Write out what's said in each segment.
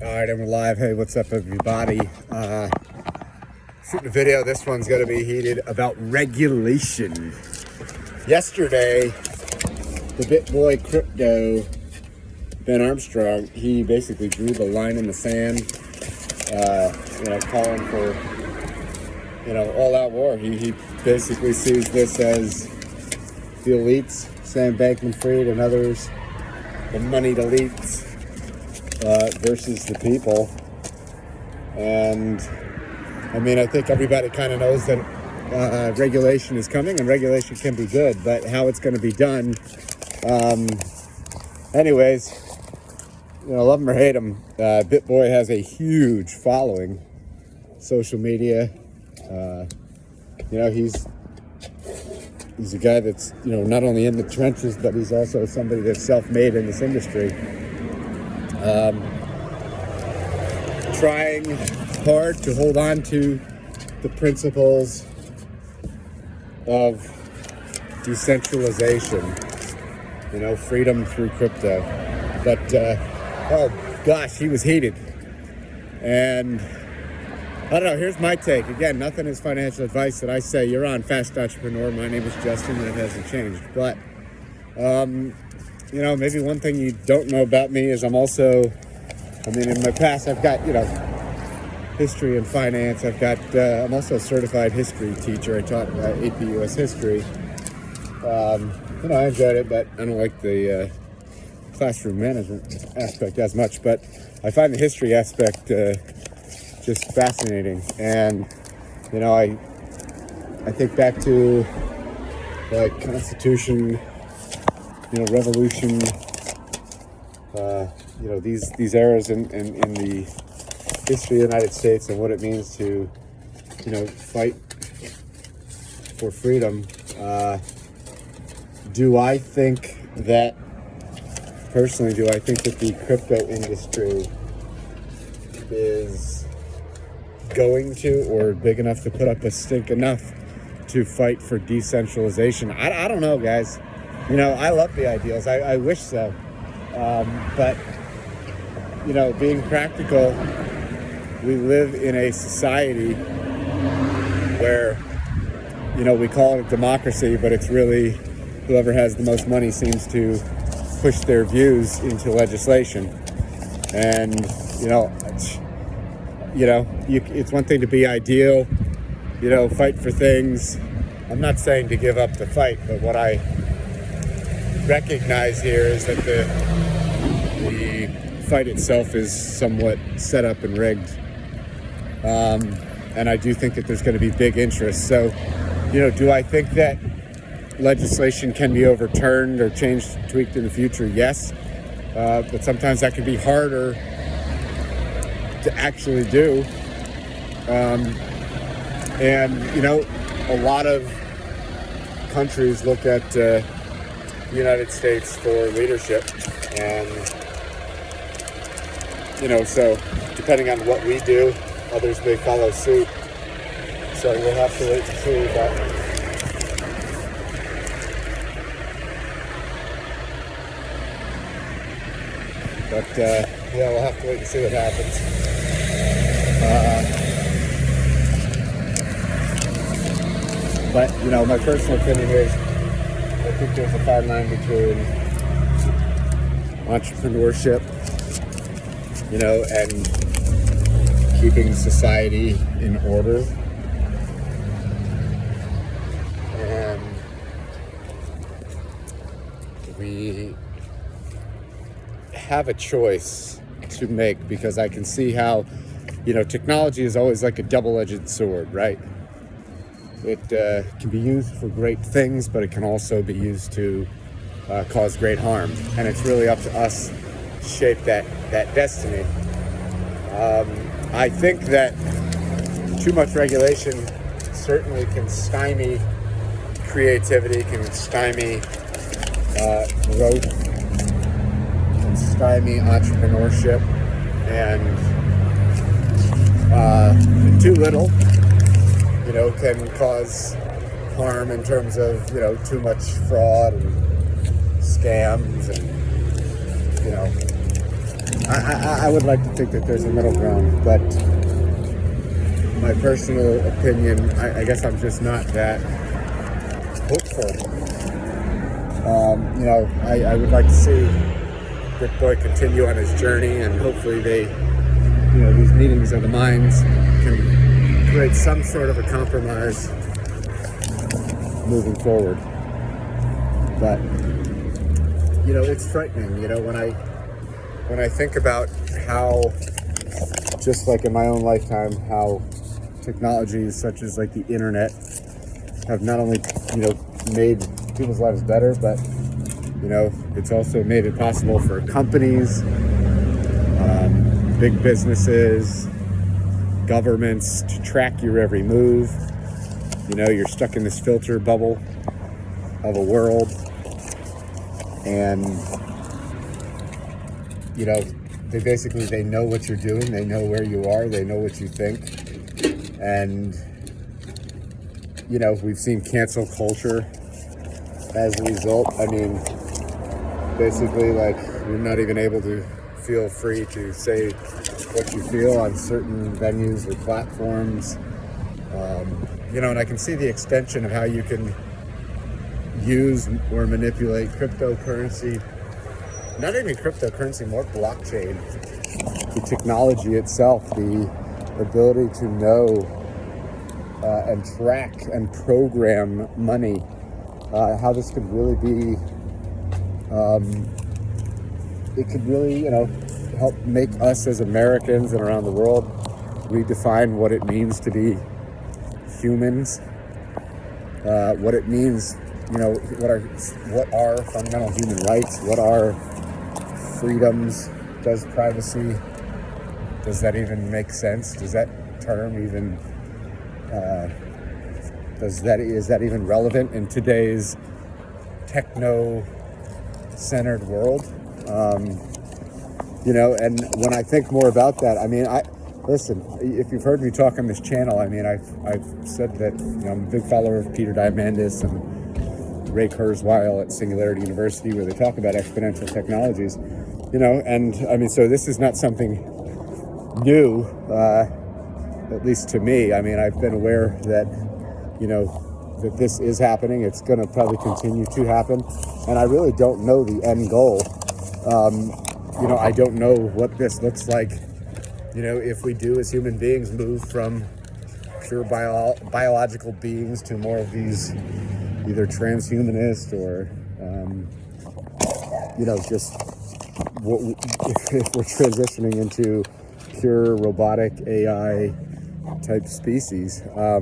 All right, and we're live. Hey, what's up, everybody? Shooting a video. This one's going to be heated about regulation. Yesterday, the Bitboy crypto, Ben Armstrong, he basically drew the line in the sand, calling for, all-out war. He basically sees this as the elites, Sam Bankman-Fried and others, the moneyed elites, versus the people. And I mean, I think everybody kind of knows that regulation is coming, and regulation can be good, but how it's going to be done, anyways, love him or hate him, Bitboy has a huge following, social media. He's a guy that's, not only in the trenches, but he's also somebody that's self-made in this industry. Trying hard to hold on to the principles of decentralization, freedom through crypto. But, oh gosh, he was heated. And I don't know, here's my take. Again, nothing is financial advice that I say. You're on Fast Entrepreneur. My name is Justin, and it hasn't changed. But, maybe one thing you don't know about me is I'm also, in my past, I've got, history and finance. I'm also a certified history teacher. I taught AP US history. I enjoyed it, but I don't like the classroom management aspect as much. But I find the history aspect just fascinating. And, I think back to like Constitution, Revolution, these eras in the history of the United States and what it means to, fight for freedom. Do I think that the crypto industry is going to, or big enough to put up a stink enough to fight for decentralization? I don't know, guys. I love the ideals. I wish so. But, being practical, we live in a society where, we call it a democracy, but it's really whoever has the most money seems to push their views into legislation. And, it's one thing to be ideal, fight for things. I'm not saying to give up the fight, but what I recognize here is that the fight itself is somewhat set up and rigged. And I do think that there's going to be big interest. So, do I think that legislation can be overturned or changed, tweaked in the future? Yes. But sometimes that can be harder to actually do. A lot of countries look at the United States for leadership, and so depending on what we do, others may follow suit. So we'll have to wait and see. But we'll have to wait and see what happens. But my personal opinion is, I think there's a fine line between entrepreneurship, and keeping society in order. And we have a choice to make, because I can see how, technology is always like a double-edged sword, right? It can be used for great things, but it can also be used to cause great harm. And it's really up to us to shape that destiny. I think that too much regulation certainly can stymie creativity, can stymie growth, can stymie entrepreneurship, and too little, can cause harm in terms of, too much fraud and scams and, I would like to think that there's a middle ground, but my personal opinion, I guess I'm just not that hopeful. You know, I would like to see Bitboy continue on his journey, and hopefully they, you know, these meetings of the minds can create some sort of a compromise moving forward. But, you know, it's frightening, you know, when I think about how, just like in my own lifetime, how technologies such as like the internet have not only, you know, made people's lives better, but, you know, it's also made it possible for companies, big businesses, governments to track your every move. You know, you're stuck in this filter bubble of a world, and, you know, they know what you're doing, they know where you are, they know what you think. And, you know, we've seen cancel culture as a result. I mean, basically, like, you're not even able to feel free to say what you feel on certain venues or platforms. You know, and I can see the extension of how you can use or manipulate cryptocurrency, not even cryptocurrency, more blockchain, the technology itself, the ability to know and track and program money, how this could really be, it could really, you know, help make us as Americans and around the world redefine what it means to be humans, what it means, you know, what are fundamental human rights, what are freedoms, does privacy, does that even make sense? Does that term even, is that even relevant in today's techno-centered world? You know, and when I think more about that, I mean, listen, if you've heard me talk on this channel, I mean, I've said that, you know, I'm a big follower of Peter Diamandis and Ray Kurzweil at Singularity University, where they talk about exponential technologies, you know, and I mean, so this is not something new, at least to me. I mean, I've been aware that, you know, that this is happening. It's going to probably continue to happen, and I really don't know the end goal. You know, I don't know what this looks like, you know, if we do as human beings move from pure biological beings to more of these either transhumanist or, you know, just if we're transitioning into pure robotic AI type species. I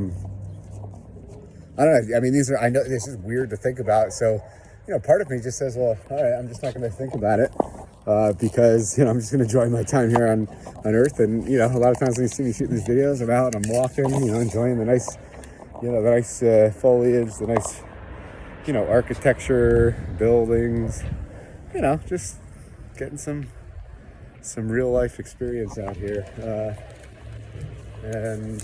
don't know. I mean, I know this is weird to think about. So, you know, part of me just says, well, all right, I'm just not going to think about it. Because, you know, I'm just going to enjoy my time here on Earth. And, you know, a lot of times when you see me shooting these videos, I'm out and I'm walking, you know, enjoying the nice, you know, the nice foliage, the nice, you know, architecture, buildings, you know, just getting some real life experience out here. And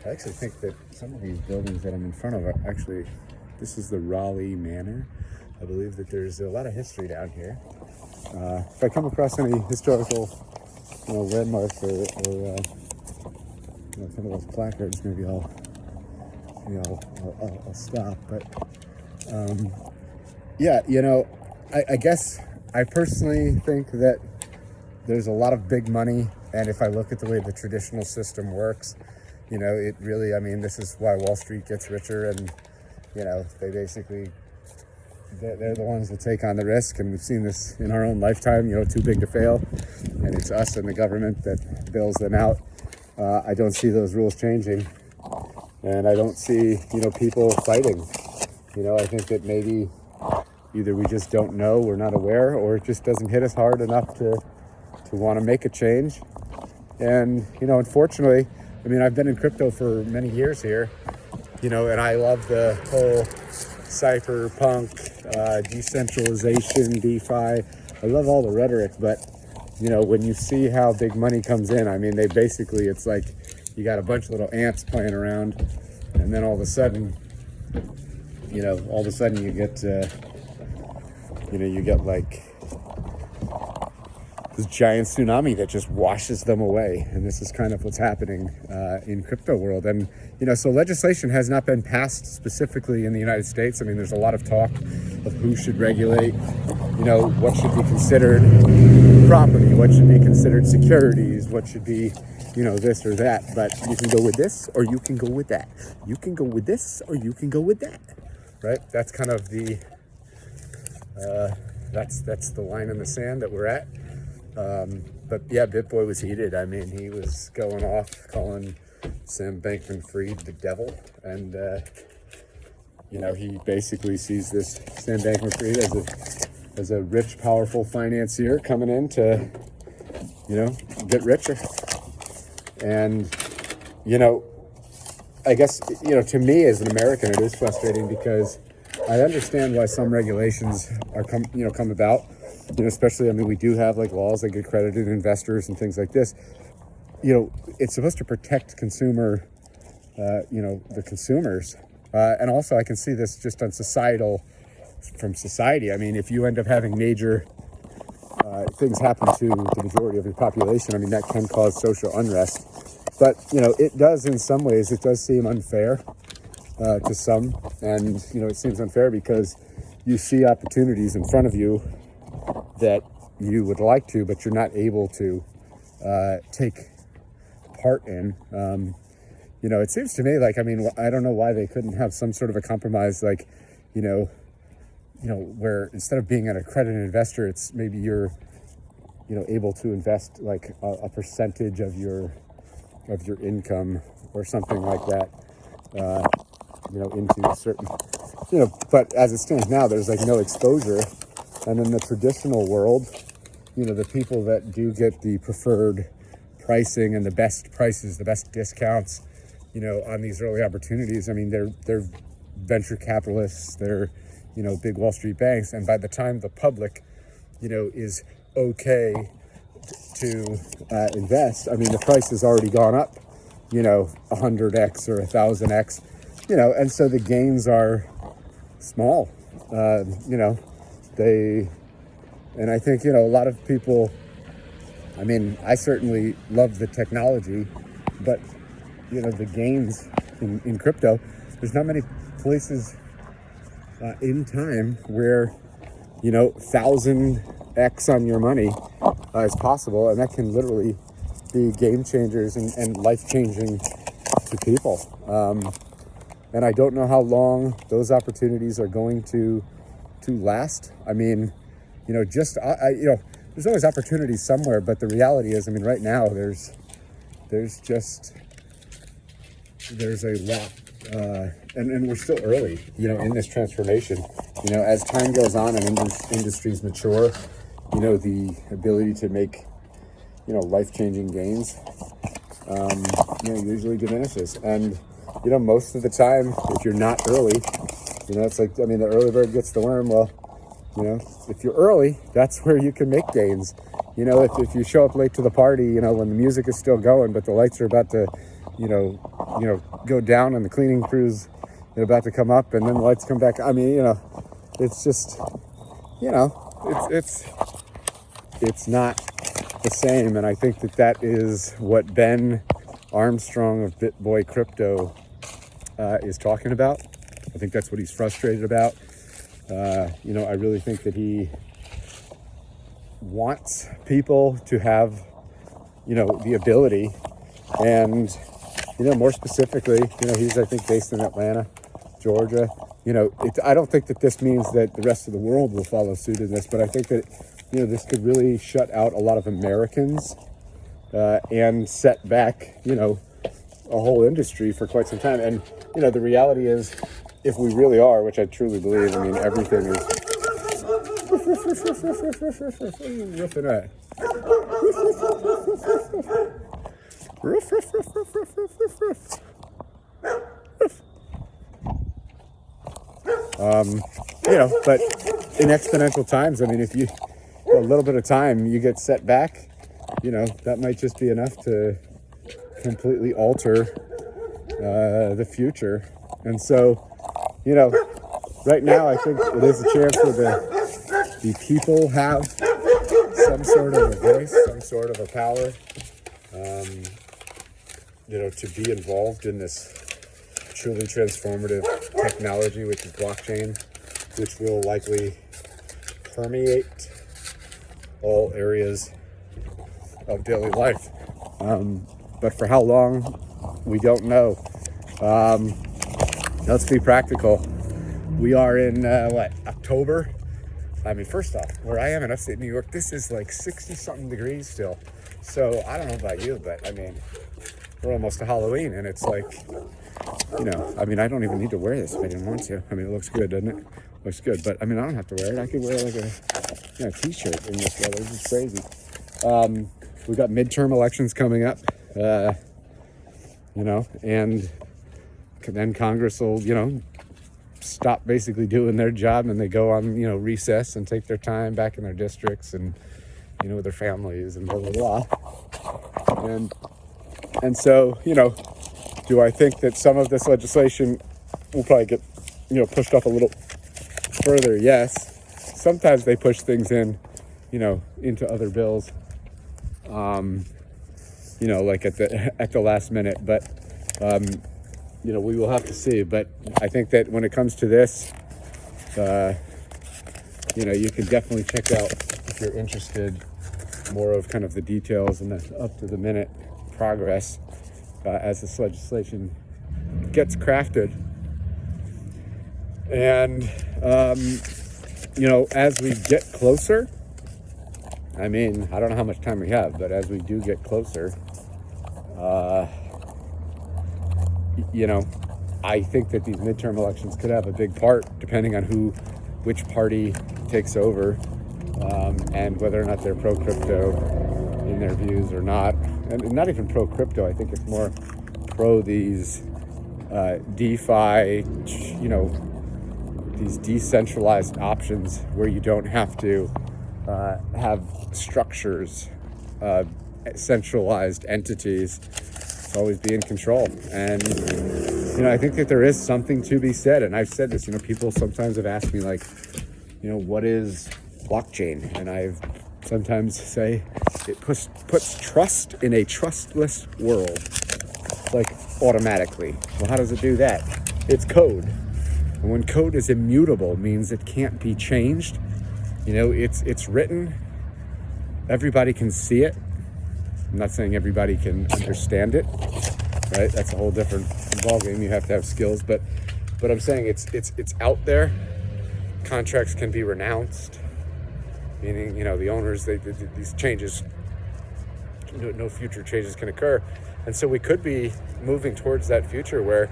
I actually think that some of these buildings that I'm in front of are actually, this is the Raleigh Manor. I believe that there's a lot of history down here. If I come across any historical, you know, landmarks or you know, some of those placards, maybe I'll stop. But yeah, you know, I guess I personally think that there's a lot of big money, and if I look at the way the traditional system works, you know, it really, I mean, this is why Wall Street gets richer, and, you know, they basically, they're the ones that take on the risk, and we've seen this in our own lifetime, you know, too big to fail, and it's us and the government that bails them out. I don't see those rules changing, and I don't see, you know, people fighting. You know, I think that maybe either we just don't know, we're not aware, or it just doesn't hit us hard enough to want to make a change. And, you know, unfortunately, I mean, I've been in crypto for many years here, you know, and I love the whole cypherpunk, decentralization, DeFi. I love all the rhetoric, but, you know, when you see how big money comes in, I mean, it's like you got a bunch of little ants playing around, and then all of a sudden, you get, you know, you get like this giant tsunami that just washes them away. And this is kind of what's happening in crypto world. And, you know, so legislation has not been passed specifically in the United States. I mean, there's a lot of talk of who should regulate, you know, what should be considered property, what should be considered securities, what should be, you know, this or that. But you can go with this or you can go with that. You can go with this or you can go with that, right? That's kind of the, that's the line in the sand that we're at. But yeah, Bitboy was heated. I mean, he was going off calling Sam Bankman-Fried the devil. And, you know, he basically sees this Sam Bankman-Fried as a rich, powerful financier coming in to, you know, get richer. And, you know, I guess, you know, to me as an American, it is frustrating because I understand why some regulations are come about. You know, especially, I mean, we do have like laws that get accredited investors and things like this. You know, it's supposed to protect consumer, you know, the consumers. And also I can see this just on from society. I mean, if you end up having major things happen to the majority of your population, I mean, that can cause social unrest. But, you know, it does in some ways, it does seem unfair to some. And, you know, it seems unfair because you see opportunities in front of you that you would like to, but you're not able to take part in. You know, it seems to me like, I mean, I don't know why they couldn't have some sort of a compromise, like, you know, where instead of being an accredited investor, it's maybe you're, you know, able to invest like a percentage of your income or something like that, you know, into certain, you know, but as it stands now, there's like no exposure. And in the traditional world, you know, the people that do get the preferred pricing and the best prices, the best discounts, you know, on these early opportunities, I mean, they're venture capitalists, they're, you know, big Wall Street banks. And by the time the public, you know, is okay to invest, I mean, the price has already gone up, you know, 100x or 1000x, you know, and so the gains are small, you know. And I think, you know, a lot of people, I mean, I certainly love the technology, but, you know, the gains in crypto, there's not many places in time where, you know, 1000x on your money is possible. And that can literally be game changers and life-changing to people. And I don't know how long those opportunities are going to last. I mean, you know, you know, there's always opportunities somewhere, but the reality is, I mean, right now there's a lot, and we're still early, you know, in this transformation. You know, as time goes on and industries mature, you know, the ability to make, you know, life-changing gains, you know, usually diminishes. And, you know, most of the time, if you're not early, you know, it's like, I mean, the early bird gets the worm. Well, you know, if you're early, that's where you can make gains. You know, if you show up late to the party, you know, when the music is still going, but the lights are about to, you know, go down and the cleaning crews are about to come up and then the lights come back. I mean, you know, it's just, you know, it's not the same. And I think that is what Ben Armstrong of Bitboy Crypto is talking about. I think that's what he's frustrated about. You know, I really think that he wants people to have, you know, the ability and, you know, more specifically, you know, he's, I think, based in Atlanta, Georgia. You know, I don't think that this means that the rest of the world will follow suit in this, but I think that, you know, this could really shut out a lot of Americans and set back, you know, a whole industry for quite some time. And, you know, the reality is, if we really are, which I truly believe, I mean, everything is riffing at. You know, but in exponential times, I mean, if you, a little bit of time, you get set back, you know, that might just be enough to completely alter the future. And so, you know, right now I think it is a chance where the people have some sort of a voice, some sort of a power, to be involved in this truly transformative technology, which is blockchain, which will likely permeate all areas of daily life. But for how long, we don't know. Let's be practical. We are in, October? I mean, first off, where I am in upstate New York, this is like 60-something degrees still. So I don't know about you, but I mean, we're almost to Halloween, and it's like, I don't even need to wear this if I didn't want to. I mean, it looks good, doesn't it? Looks good, but I mean, I don't have to wear it. I could wear like a t-shirt in this weather. It's crazy. We've got midterm elections coming up, and then Congress will, stop basically doing their job, and they go on, recess and take their time back in their districts and, with their families and blah, blah, blah. And so, do I think that some of this legislation will probably get, pushed off a little further? Yes. Sometimes they push things in, into other bills, like at the last minute. But, we will have to see. But I think that when it comes to this, you can definitely check out, if you're interested, more of kind of the details and the up to the minute progress as this legislation gets crafted. And, as we get closer, I mean, I don't know how much time we have, but as we do get closer, I think that these midterm elections could have a big part, depending on which party takes over, and whether or not they're pro-crypto in their views or not. And not even pro-crypto, I think it's more pro these DeFi, these decentralized options where you don't have to have structures, centralized entities. Always be in control. And I think that there is something to be said, and I've said this, people sometimes have asked me, like, what is blockchain? And I've sometimes say it puts trust in a trustless world, like, automatically. Well, how does it do that? It's code, and when code is immutable, means it can't be changed. It's written, everybody can see it. I'm not saying everybody can understand it, right? That's a whole different ballgame. You have to have skills, but I'm saying it's out there. Contracts can be renounced, meaning the owners, these changes, no future changes can occur, and so we could be moving towards that future where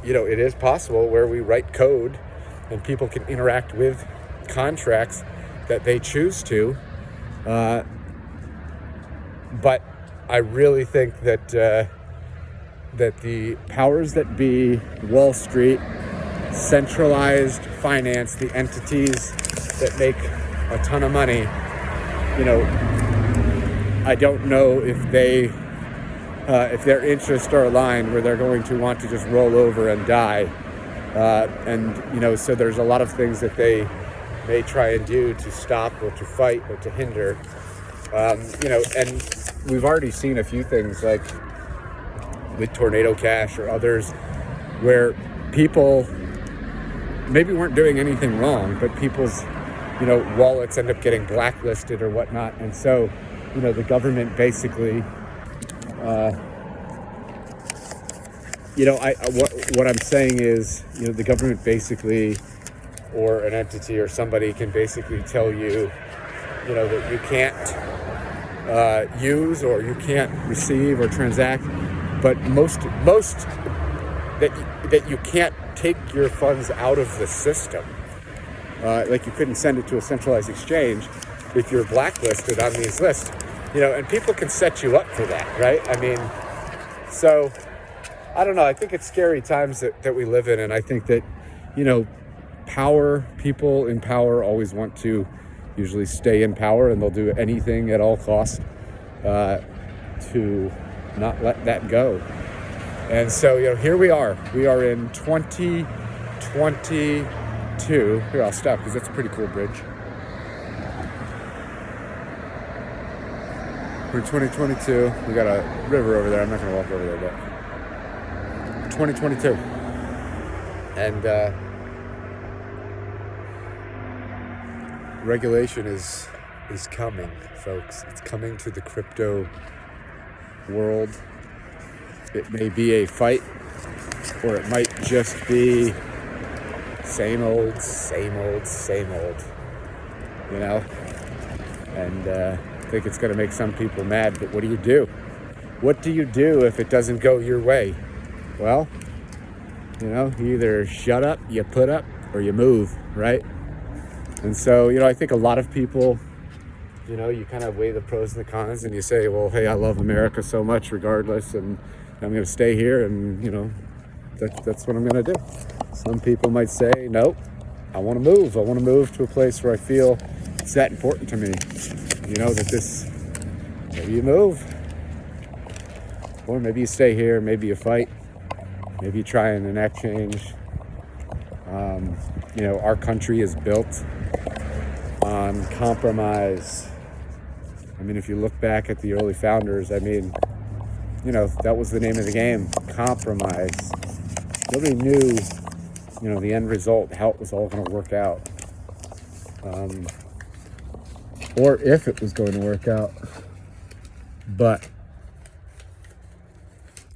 it is possible where we write code and people can interact with contracts that they choose to. But I really think that the powers that be, Wall Street, centralized finance, the entities that make a ton of money, I don't know if if their interests are aligned where they're going to want to just roll over and die. So there's a lot of things that they may try and do to stop or to fight or to hinder. And we've already seen a few things, like with Tornado Cash or others, where people maybe weren't doing anything wrong, but people's, wallets end up getting blacklisted or whatnot. And so, the government basically, what I'm saying is, the government basically, or an entity or somebody can basically tell you, that you can't use or you can't receive or transact, but most that you can't take your funds out of the system. Like you couldn't send it to a centralized exchange if you're blacklisted on these lists, and people can set you up for that, right? I mean, so I don't know. I think it's scary times that we live in, and I think that, people in power always want to usually stay in power, and they'll do anything at all costs to not let that go. And so, here we are. We are in 2022. Here, I'll stop because that's a pretty cool bridge. We're in 2022. We got a river over there. I'm not going to walk over there, but 2022. And regulation is coming, folks. It's coming to the crypto world. It may be a fight, or it might just be same old, you know? And I think it's going to make some people mad, but what do you do? What do you do if it doesn't go your way? Well, you know, you either shut up, you put up, or you move, right? And so, you know, I think a lot of people, you know, you kind of weigh the pros and the cons, and you say, well, hey, I love America so much regardless, and I'm going to stay here, and, you know, that's what I'm going to do. Some people might say, nope, I want to move. I want to move to a place where I feel it's that important to me. You know, that this, maybe you move, or maybe you stay here, maybe you fight, maybe you try and enact change. You know, our country is built on compromise. I mean, if you look back at the early founders, I mean, you know, that was the name of the game, compromise. Nobody knew, you know, the end result, how it was all going to work out. Or if it was going to work out. But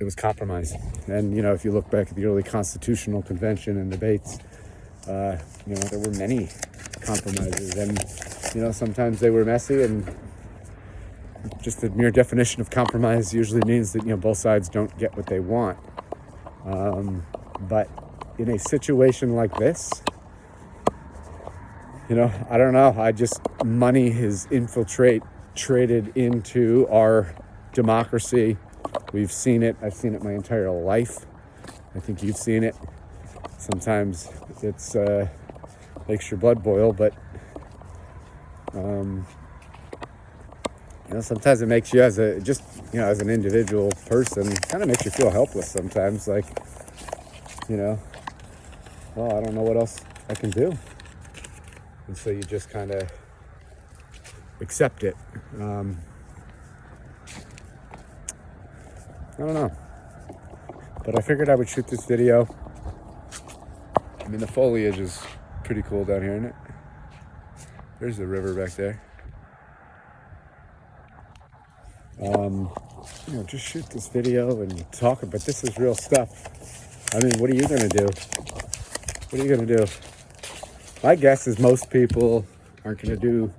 it was compromise. And, you know, if you look back at the early constitutional convention and debates, you know, there were many compromises. And, you know, sometimes they were messy, and just the mere definition of compromise usually means that, you know, both sides don't get what they want. But in a situation like this, you know, I don't know. Money has traded into our democracy. We've seen it. I've seen it my entire life. I think you've seen it. Sometimes it's makes your blood boil, but you know, sometimes it makes you as an individual person, kind of makes you feel helpless sometimes. Like, you know, well, I don't know what else I can do. And so you just kind of accept it. I don't know. But I figured I would shoot this video. I mean, the foliage is pretty cool down here, isn't it? There's the river back there. You know, just shoot this video and talk about this is real stuff. I mean, what are you going to do? What are you going to do? My guess is most people aren't going to do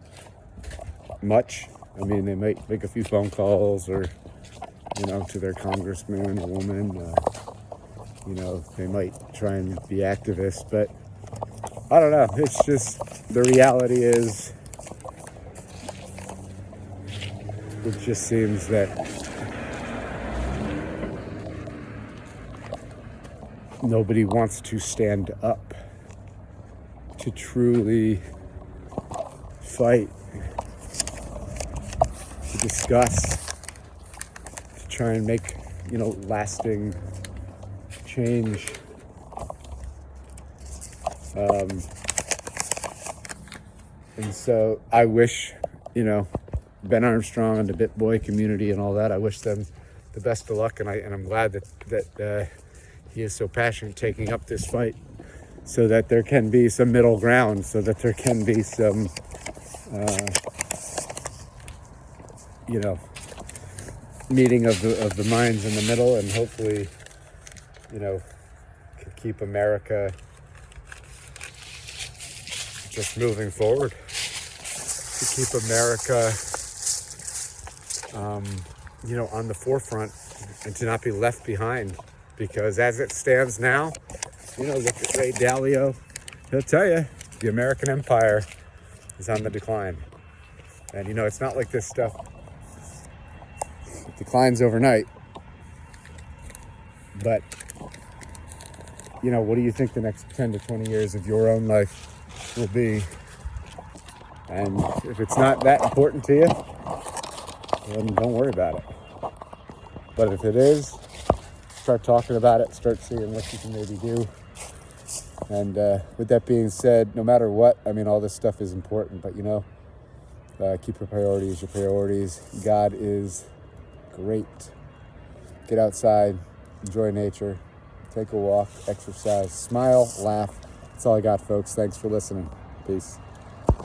much. I mean, they might make a few phone calls, or, you know, to their congressman or woman. You know, they might try and be activists, but I don't know. It's just, the reality is, it just seems that nobody wants to stand up to truly fight, to discuss, to try and make, you know, lasting change. And so I wish, you know, Ben Armstrong and the Bitboy community and all that, I wish them the best of luck, and I'm glad that he is so passionate taking up this fight, so that there can be some middle ground, so that there can be some, you know, meeting of the minds in the middle, and hopefully, you know, can keep America just moving forward, to keep America, you know, on the forefront, and to not be left behind. Because as it stands now, you know, look at Ray Dalio. He'll tell you the American empire is on the decline. And, you know, it's not like this stuff declines overnight. But, you know, what do you think the next 10 to 20 years of your own life will be? And if it's not that important to you, then don't worry about it. But if it is, start talking about it, start seeing what you can maybe do. And with that being said, no matter what, I mean, all this stuff is important, but, you know, Keep your priorities your priorities. God is great. Get outside, enjoy nature, take a walk, exercise, smile, laugh. That's all I got, folks. Thanks for listening. Peace.